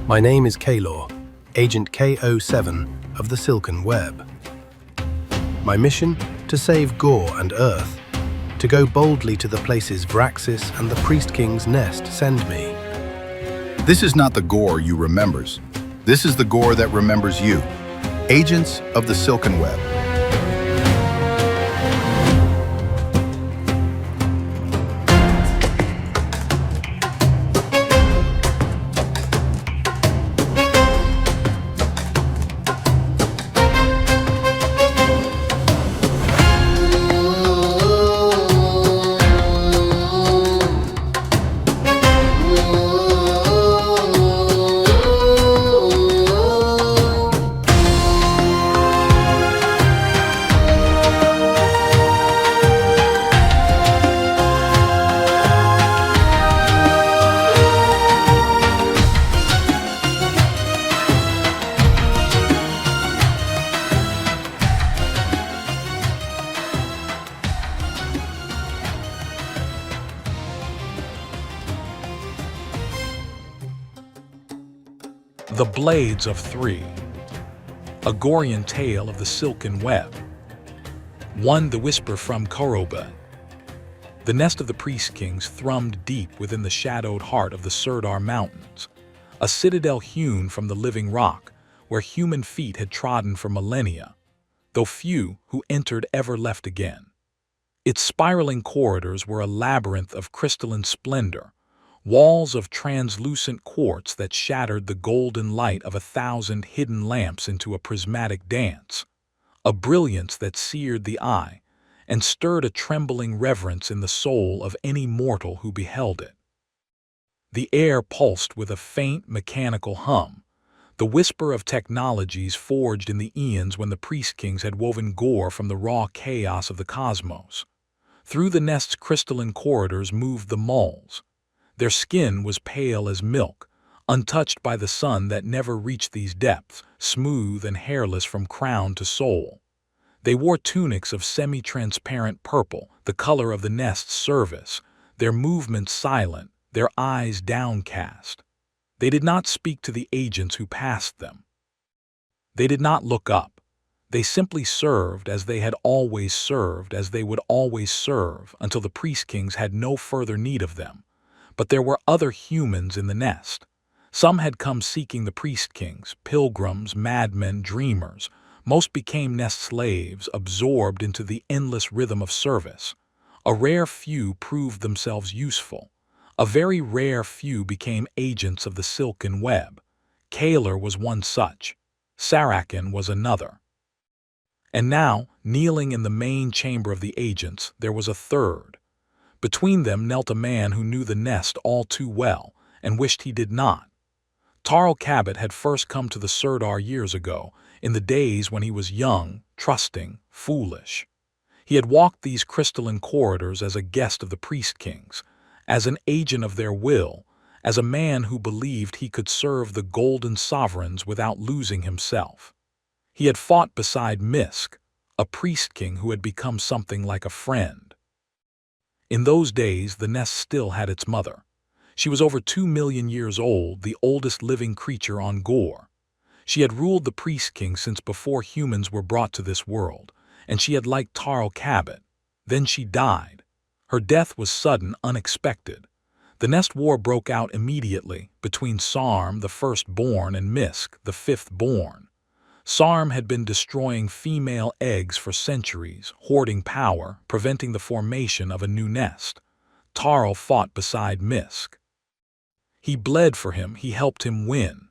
My name is Kaelor, Agent K07 of the Silken Web. My mission? To save Gore and Earth, to go boldly to the places Vraxis and the Priest King's nest send me. This is not the Gore you remembers. This is the Gore that remembers you. Agents of the Silken Web. The Blades of Three, a Gorean tale of the Silken Web. 1. The Whisper from Ko-ro-ba. The nest of the Priest Kings thrummed deep within the shadowed heart of the Sirdar Mountains, a citadel hewn from the living rock where human feet had trodden for millennia, though few who entered ever left again. Its spiraling corridors were a labyrinth of crystalline splendor, walls of translucent quartz that shattered the golden light of 1,000 hidden lamps into a prismatic dance, a brilliance that seared the eye and stirred a trembling reverence in the soul of any mortal who beheld it. The air pulsed with a faint mechanical hum, the whisper of technologies forged in the eons when the Priest Kings had woven Gore from the raw chaos of the cosmos. Through the nest's crystalline corridors moved the moles. Their skin was pale as milk, untouched by the sun that never reached these depths, smooth and hairless from crown to sole. They wore tunics of semi-transparent purple, the color of the nest's service, their movements silent, their eyes downcast. They did not speak to the agents who passed them. They did not look up. They simply served as they had always served, as they would always serve until the Priest Kings had no further need of them. But there were other humans in the nest. Some had come seeking the Priest Kings, pilgrims, madmen, dreamers. Most became nest slaves, absorbed into the endless rhythm of service. A rare few proved themselves useful. A very rare few became agents of the Silken Web. Kaelor was one such. Sarakan was another. And now, kneeling in the main chamber of the agents, there was a third. Between them knelt a man who knew the nest all too well and wished he did not. Tarl Cabot had first come to the Sirdar years ago, in the days when he was young, trusting, foolish. He had walked these crystalline corridors as a guest of the Priest Kings, as an agent of their will, as a man who believed he could serve the golden sovereigns without losing himself. He had fought beside Misk, a Priest King who had become something like a friend. In those days, the nest still had its mother. She was over 2 million years old, the oldest living creature on Gore. She had ruled the Priest King since before humans were brought to this world, and she had liked Tarl Cabot. Then she died. Her death was sudden, unexpected. The nest war broke out immediately between Sarm, the firstborn, and Misk, the fifth-born. Sarm had been destroying female eggs for centuries, hoarding power, preventing the formation of a new nest. Tarl fought beside Misk. He bled for him, he helped him win.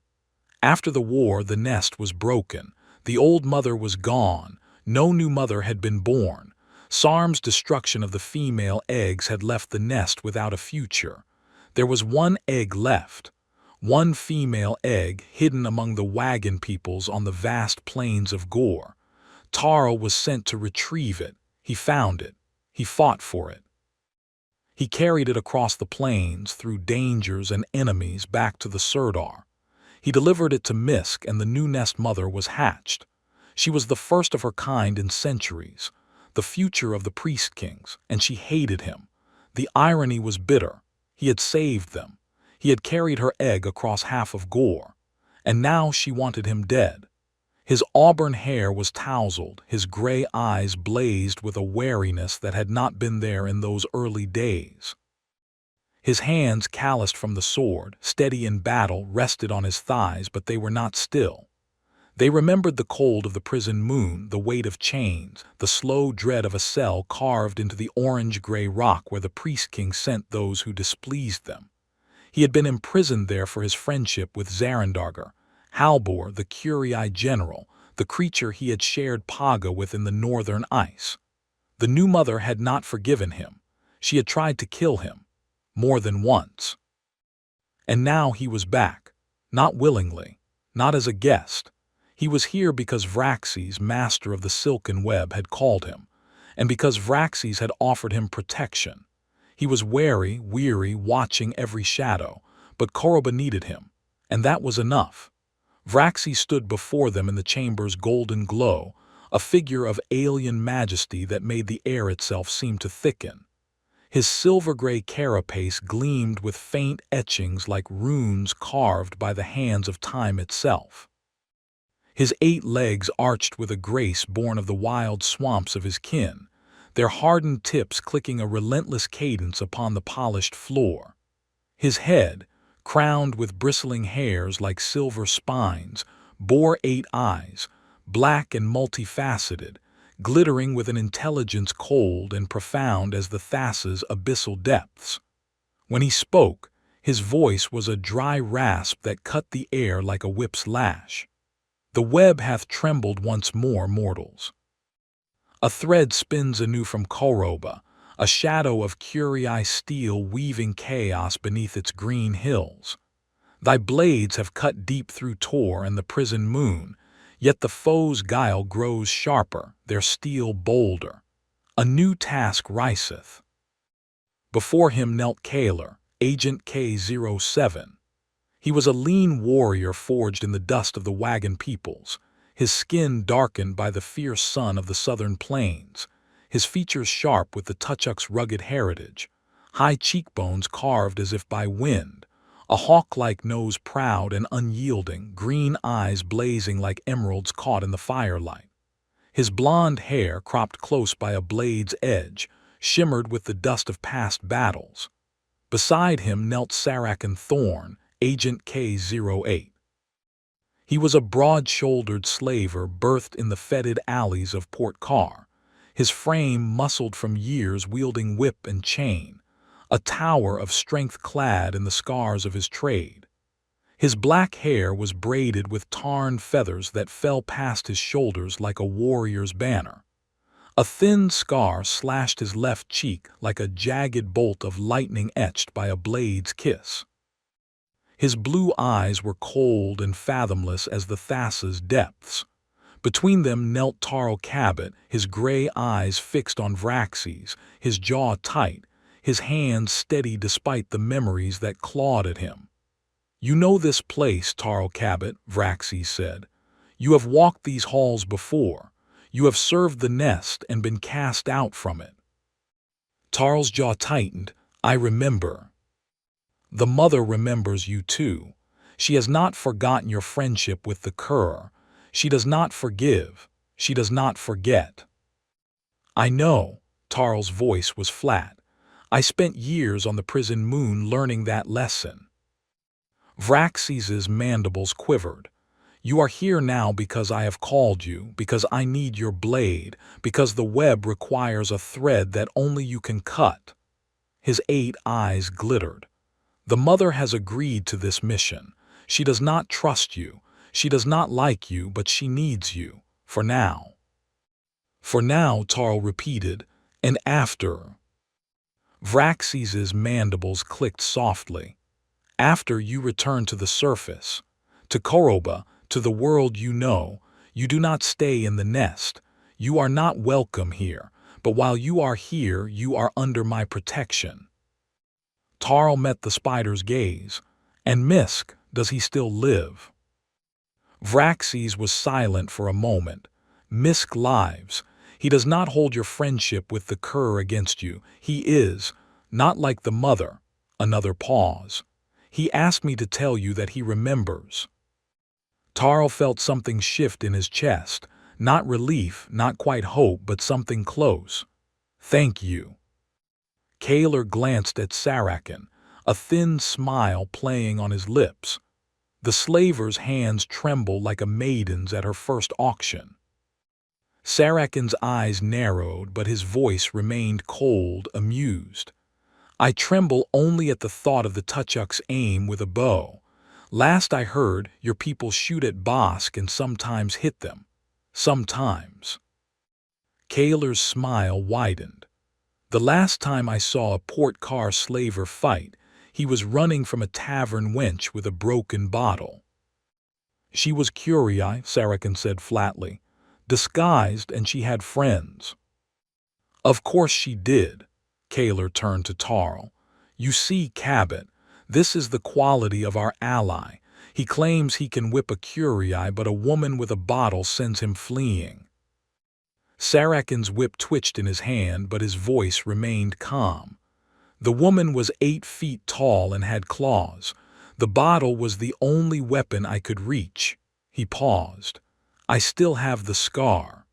After the war, the nest was broken. The old mother was gone. No new mother had been born. Sarm's destruction of the female eggs had left the nest without a future. There was one egg left. One female egg hidden among the Wagon Peoples on the vast plains of Gore. Tarl was sent to retrieve it. He found it. He fought for it. He carried it across the plains, through dangers and enemies, back to the Sirdar. He delivered it to Misk, and the new nest mother was hatched. She was the first of her kind in centuries, the future of the Priest Kings, and she hated him. The irony was bitter. He had saved them. He had carried her egg across half of Gore. and now she wanted him dead. His auburn hair was tousled, his gray eyes blazed with a wariness that had not been there in those early days. His hands, calloused from the sword, steady in battle, rested on his thighs, but they were not still. They remembered the cold of the prison moon, the weight of chains, the slow dread of a cell carved into the orange-gray rock where the priest-king sent those who displeased them. He had been imprisoned there for his friendship with Zarendarger, Halbor, the Kurii general, the creature he had shared Paga with in the northern ice. The new mother had not forgiven him. She had tried to kill him, more than once. And now he was back, not willingly, not as a guest. He was here because Vraxes, master of the Silken Web, had called him, and because Vraxes had offered him protection. He was wary, weary, watching every shadow, but Ko-ro-ba needed him, and that was enough. Vraxes stood before them in the chamber's golden glow, a figure of alien majesty that made the air itself seem to thicken. His silver-gray carapace gleamed with faint etchings like runes carved by the hands of time itself. His 8 legs arched with a grace born of the wild swamps of his kin, their hardened tips clicking a relentless cadence upon the polished floor. His head, crowned with bristling hairs like silver spines, bore 8 eyes, black and multifaceted, glittering with an intelligence cold and profound as the Thassa's abyssal depths. When he spoke, his voice was a dry rasp that cut the air like a whip's lash. The web hath trembled once more, mortals. A thread spins anew from Ko-ro-ba, a shadow of Kurii steel weaving chaos beneath its green hills. Thy blades have cut deep through Tor and the prison moon, yet the foe's guile grows sharper, their steel bolder. A new task riseth. Before him knelt Kaelor, Agent K-07. He was a lean warrior forged in the dust of the Wagon Peoples, his skin darkened by the fierce sun of the southern plains, his features sharp with the Tuchuk's rugged heritage, high cheekbones carved as if by wind, a hawk-like nose proud and unyielding, green eyes blazing like emeralds caught in the firelight. His blonde hair, cropped close by a blade's edge, shimmered with the dust of past battles. Beside him knelt Sarakan Thorn, Agent K-08. He was a broad-shouldered slaver birthed in the fetid alleys of Port Kar, his frame muscled from years wielding whip and chain, a tower of strength clad in the scars of his trade. His black hair was braided with tarn feathers that fell past his shoulders like a warrior's banner. A thin scar slashed his left cheek like a jagged bolt of lightning etched by a blade's kiss. His blue eyes were cold and fathomless as the Thassa's depths. Between them knelt Tarl Cabot, his gray eyes fixed on Vraxes, his jaw tight, his hands steady despite the memories that clawed at him. "You know this place, Tarl Cabot," Vraxes said. "You have walked these halls before. You have served the nest and been cast out from it." Tarl's jaw tightened. "I remember." "The mother remembers you too. She has not forgotten your friendship with the Kurii. She does not forgive. She does not forget." "I know." Tarl's voice was flat. "I spent years on the prison moon learning that lesson." Vraxes's mandibles quivered. "You are here now because I have called you, because I need your blade, because the web requires a thread that only you can cut." His 8 eyes glittered. "The mother has agreed to this mission. She does not trust you. She does not like you, but she needs you. For now." "For now," Tarl repeated, "and after." Vraxes's mandibles clicked softly. "After you return to the surface, to Ko-ro-ba, to the world you know, you do not stay in the nest. You are not welcome here, but while you are here, you are under my protection." Tarl met the spider's gaze. "And Misk, does he still live?" Vraxes was silent for a moment. "Misk lives. He does not hold your friendship with the Kurii against you. He is, not like the mother." Another pause. "He asked me to tell you that he remembers." Tarl felt something shift in his chest, not relief, not quite hope, but something close. "Thank you." Kaelor glanced at Sarakan, a thin smile playing on his lips. The slaver's hands trembled like a maiden's at her first auction. Sarakan's eyes narrowed, but his voice remained cold, amused. "I tremble only at the thought of the Tuchuk's aim with a bow. Last I heard, your people shoot at Bosk and sometimes hit them. Sometimes." Kaelor's smile widened. "The last time I saw a port car slaver fight, he was running from a tavern wench with a broken bottle." "She was Kurii," Sarakan said flatly. "Disguised, and she had friends." "Of course she did." Kaelor turned to Tarl. "You see, Cabot, this is the quality of our ally. He claims he can whip a Kurii, but a woman with a bottle sends him fleeing." Sarakan's whip twitched in his hand, but his voice remained calm. "The woman was 8 feet tall and had claws. The bottle was the only weapon I could reach." He paused. "I still have the scar."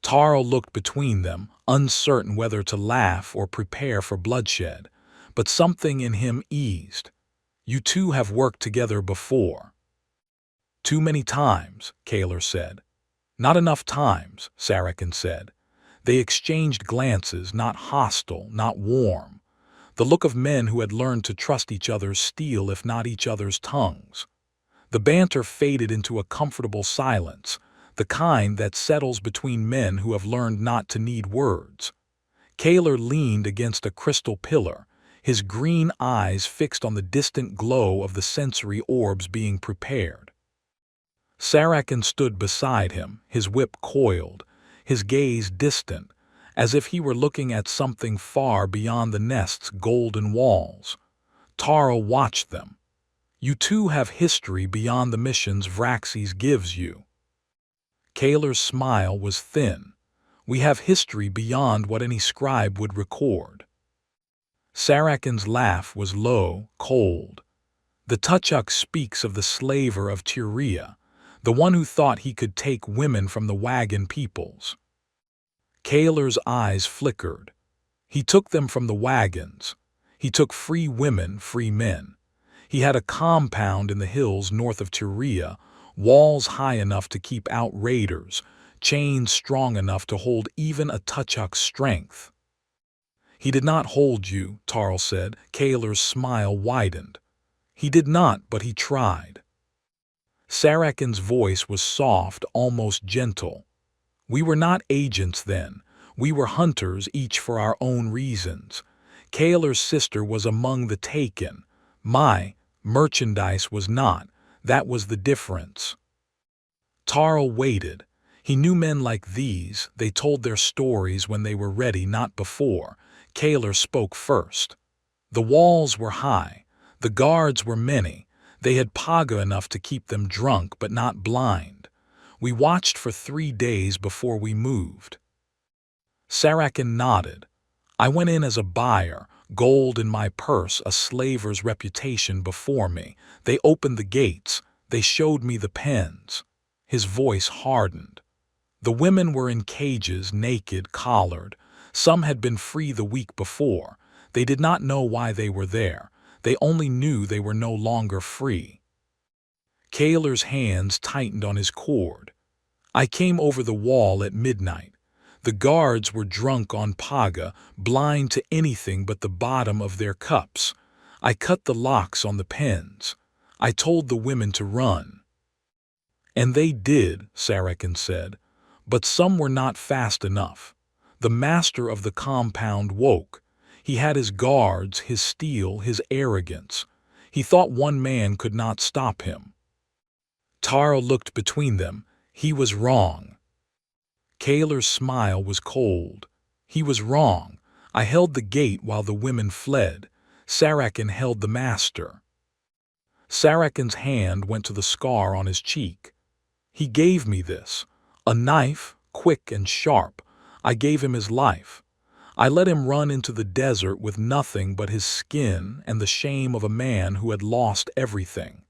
Tarl looked between them, uncertain whether to laugh or prepare for bloodshed, but something in him eased. "You two have worked together before." "Too many times," Kaelor said. "Not enough times," Sarakan said. They exchanged glances, not hostile, not warm. The look of men who had learned to trust each other's steel if not each other's tongues. The banter faded into a comfortable silence, the kind that settles between men who have learned not to need words. Kaelor leaned against a crystal pillar, his green eyes fixed on the distant glow of the sensory orbs being prepared. Sarakan stood beside him, his whip coiled, his gaze distant, as if he were looking at something far beyond the nest's golden walls. Tarl watched them. "You two have history beyond the missions Vraxes gives you." Kaelor's smile was thin. "We have history beyond what any scribe would record." Sarakan's laugh was low, cold. "The Tuchuk speaks of the slaver of Tyria, the one who thought he could take women from the Wagon Peoples." Kaelor's eyes flickered. "He took them from the wagons. He took free women, free men. He had a compound in the hills north of Tyria, walls high enough to keep out raiders, chains strong enough to hold even a Tuchuk's strength." "He did not hold you," Tarl said. Kaelor's smile widened. "He did not, but he tried." Sarakan's voice was soft, almost gentle. "We were not agents then. We were hunters, each for our own reasons. Kaelor's sister was among the taken. My merchandise was not. That was the difference." Tarl waited. He knew men like these. They told their stories when they were ready, not before. Kaelor spoke first. "The walls were high. The guards were many. They had paga enough to keep them drunk, but not blind. We watched for 3 days before we moved." Sarakan nodded. "I went in as a buyer, gold in my purse, a slaver's reputation before me. They opened the gates. They showed me the pens." His voice hardened. "The women were in cages, naked, collared. Some had been free the week before. They did not know why they were there. They only knew they were no longer free." Kaelor's hands tightened on his cord. "I came over the wall at midnight. The guards were drunk on paga, blind to anything but the bottom of their cups. I cut the locks on the pens. I told the women to run." "And they did," Sarakan said, "but some were not fast enough. The master of the compound woke. He had his guards, his steel, his arrogance. He thought one man could not stop him." Tarl looked between them. He was wrong. Kaelor's smile was cold. "He was wrong. I held the gate while the women fled. Sarakan held the master." Sarakan's hand went to the scar on his cheek. "He gave me this. A knife, quick and sharp. I gave him his life. I let him run into the desert with nothing but his skin and the shame of a man who had lost everything."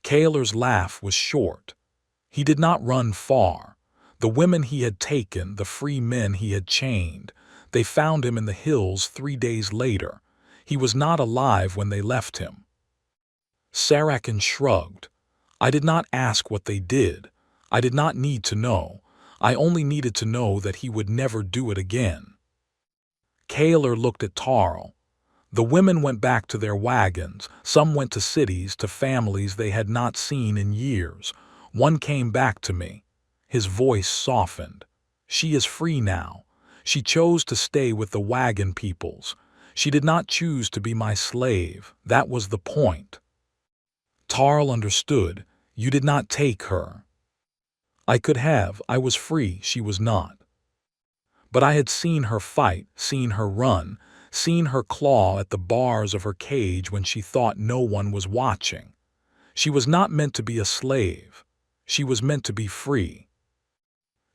Kaelor's laugh was short. He did not run far. The women he had taken, the free men he had chained, they found him in the hills 3 days later. He was not alive when they left him. Sarakan shrugged. I did not ask what they did. I did not need to know. I only needed to know that he would never do it again. Kaelor looked at Tarl. The women went back to their wagons. Some went to cities, to families they had not seen in years. One came back to me. His voice softened. She is free now. She chose to stay with the Wagon Peoples. She did not choose to be my slave. That was the point. Tarl understood. You did not take her. I could have. I was free. She was not. But I had seen her fight, seen her run, seen her claw at the bars of her cage when she thought no one was watching. She was not meant to be a slave. She was meant to be free.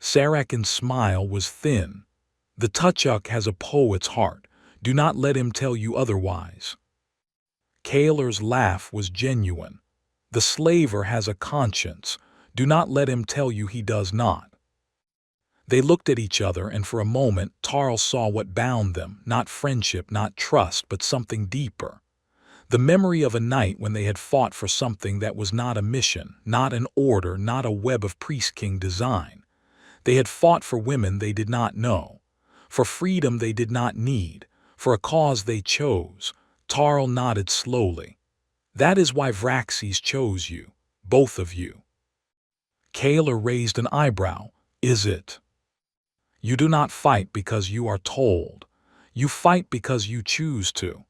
Sarakan's smile was thin. The Tuchuk has a poet's heart. Do not let him tell you otherwise. Kaelor's laugh was genuine. The slaver has a conscience. Do not let him tell you he does not. They looked at each other, and for a moment Tarl saw what bound them, not friendship, not trust, but something deeper. The memory of a night when they had fought for something that was not a mission, not an order, not a web of priest-king design. They had fought for women they did not know, for freedom they did not need, for a cause they chose. Tarl nodded slowly. That is why Vraxes chose you, both of you. Kaelor raised an eyebrow. Is it? You do not fight because you are told. You fight because you choose to.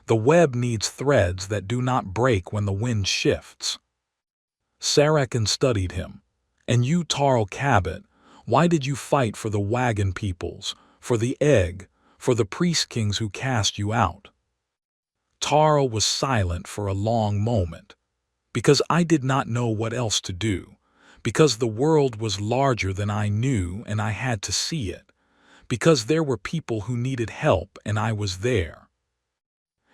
The web needs threads that do not break when the wind shifts. Sarakan studied him. And you, Tarl Cabot, why did you fight for the Wagon Peoples, for the egg, for the priest-kings who cast you out? Tarl was silent for a long moment. Because I did not know what else to do. Because the world was larger than I knew and I had to see it. Because there were people who needed help and I was there.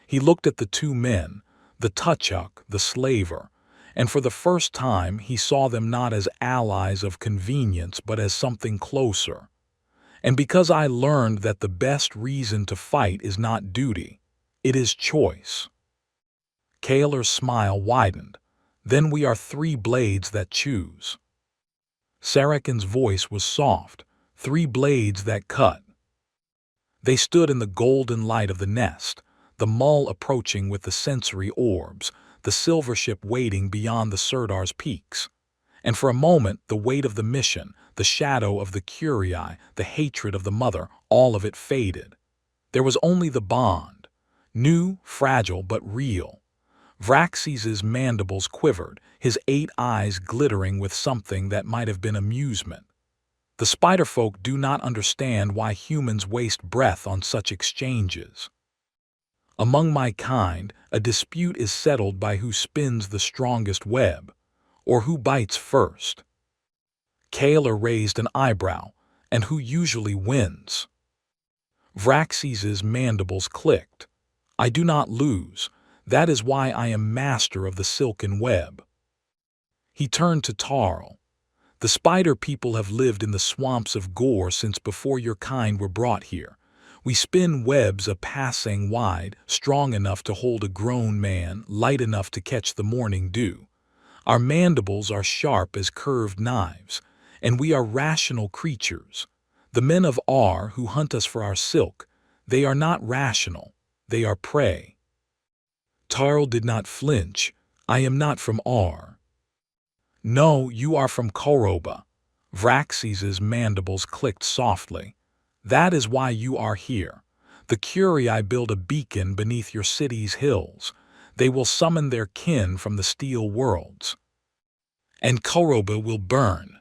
He looked at the two men, the Tuchuk, the slaver, and for the first time he saw them not as allies of convenience but as something closer. And because I learned that the best reason to fight is not duty, it is choice. Kaelor's smile widened. Then we are 3 blades that choose. Sarakan's voice was soft. 3 blades that cut. They stood in the golden light of the nest, the mull approaching with the sensory orbs, the silver ship waiting beyond the Surdar's peaks. And for a moment, the weight of the mission, the shadow of the Kurii, the hatred of the mother, all of it faded. There was only the bond, new, fragile, but real. Vraxes' mandibles quivered, his 8 eyes glittering with something that might have been amusement. The spiderfolk do not understand why humans waste breath on such exchanges. Among my kind, a dispute is settled by who spins the strongest web, or who bites first. Kaelor raised an eyebrow, and who usually wins? Vraxes' mandibles clicked. I do not lose. That is why I am master of the Silken Web. He turned to Tarl. The spider people have lived in the swamps of Gore since before your kind were brought here. We spin webs a passing wide, strong enough to hold a grown man, light enough to catch the morning dew. Our mandibles are sharp as curved knives, and we are rational creatures. The men of Ar who hunt us for our silk, they are not rational, they are prey. Tarl did not flinch. I am not from Ar. No, you are from Ko-ro-ba. Vraxes' mandibles clicked softly. That is why you are here. The Kurii build a beacon beneath your city's hills. They will summon their kin from the steel worlds. And Ko-ro-ba will burn.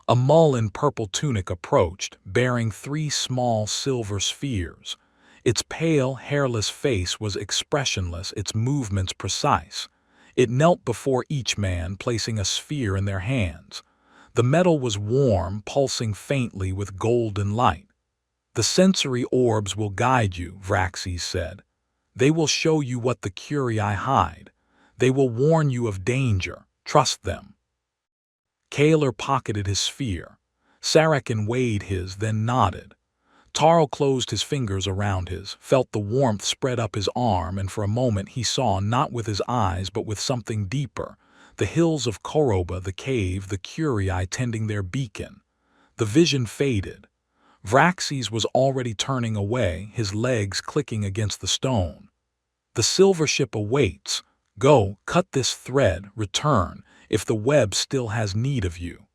A mull in purple tunic approached, bearing 3 small silver spheres. Its pale, hairless face was expressionless, its movements precise. It knelt before each man, placing a sphere in their hands. The metal was warm, pulsing faintly with golden light. The sensory orbs will guide you, Vraxes said. They will show you what the Kurii hide. They will warn you of danger. Trust them. Kaelor pocketed his sphere. Sarakan weighed his, then nodded. Tarl closed his fingers around his, felt the warmth spread up his arm, and for a moment he saw, not with his eyes but with something deeper, the hills of Ko-ro-ba, the cave, the Kurii tending their beacon. The vision faded. Vraxes was already turning away, his legs clicking against the stone. The silver ship awaits. Go, cut this thread, return, if the web still has need of you.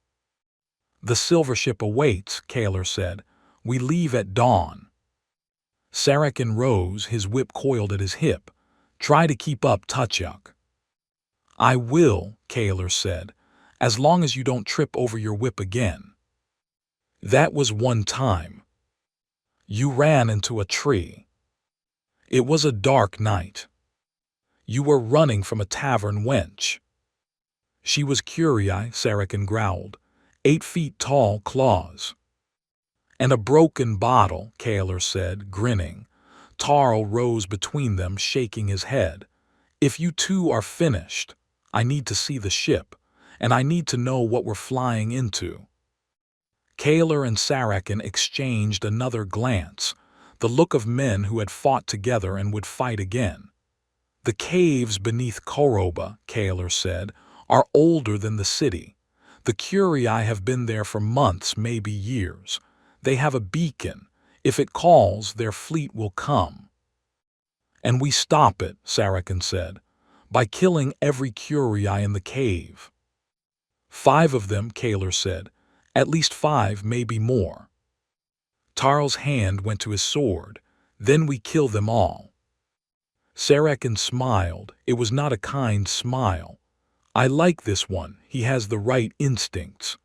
The silver ship awaits, Kaelor said. We leave at dawn. Sarakan rose, his whip coiled at his hip. Try to keep up, Tuchuk. I will, Kaelor said, as long as you don't trip over your whip again. That was one time. You ran into a tree. It was a dark night. You were running from a tavern wench. She was Kurii, Sarakan growled, 8 feet tall claws. And a broken bottle, Kaelor said, grinning. Tarl rose between them, shaking his head. If you two are finished, I need to see the ship, and I need to know what we're flying into. Kaelor and Sarakan exchanged another glance, the look of men who had fought together and would fight again. The caves beneath Ko-ro-ba, Kaelor said, are older than the city. The Kurii have been there for months, maybe years. They have a beacon. If it calls, their fleet will come. And we stop it, Sarakan said, by killing every Kurii in the cave. 5 of them, Kaelor said. At least 5, maybe more. Tarl's hand went to his sword. Then we kill them all. Sarakan smiled. It was not a kind smile. I like this one. He has the right instincts.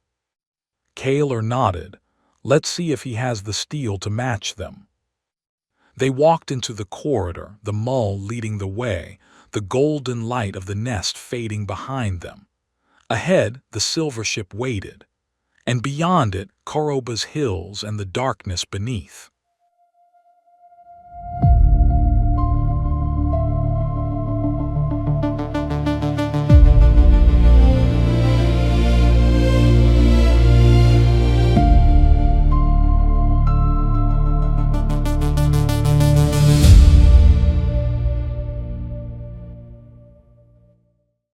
Kaelor nodded. Let's see if he has the steel to match them. They walked into the corridor, the mull leading the way, the golden light of the nest fading behind them. Ahead, the silver ship waited, and beyond it, Ko-ro-ba's hills and the darkness beneath.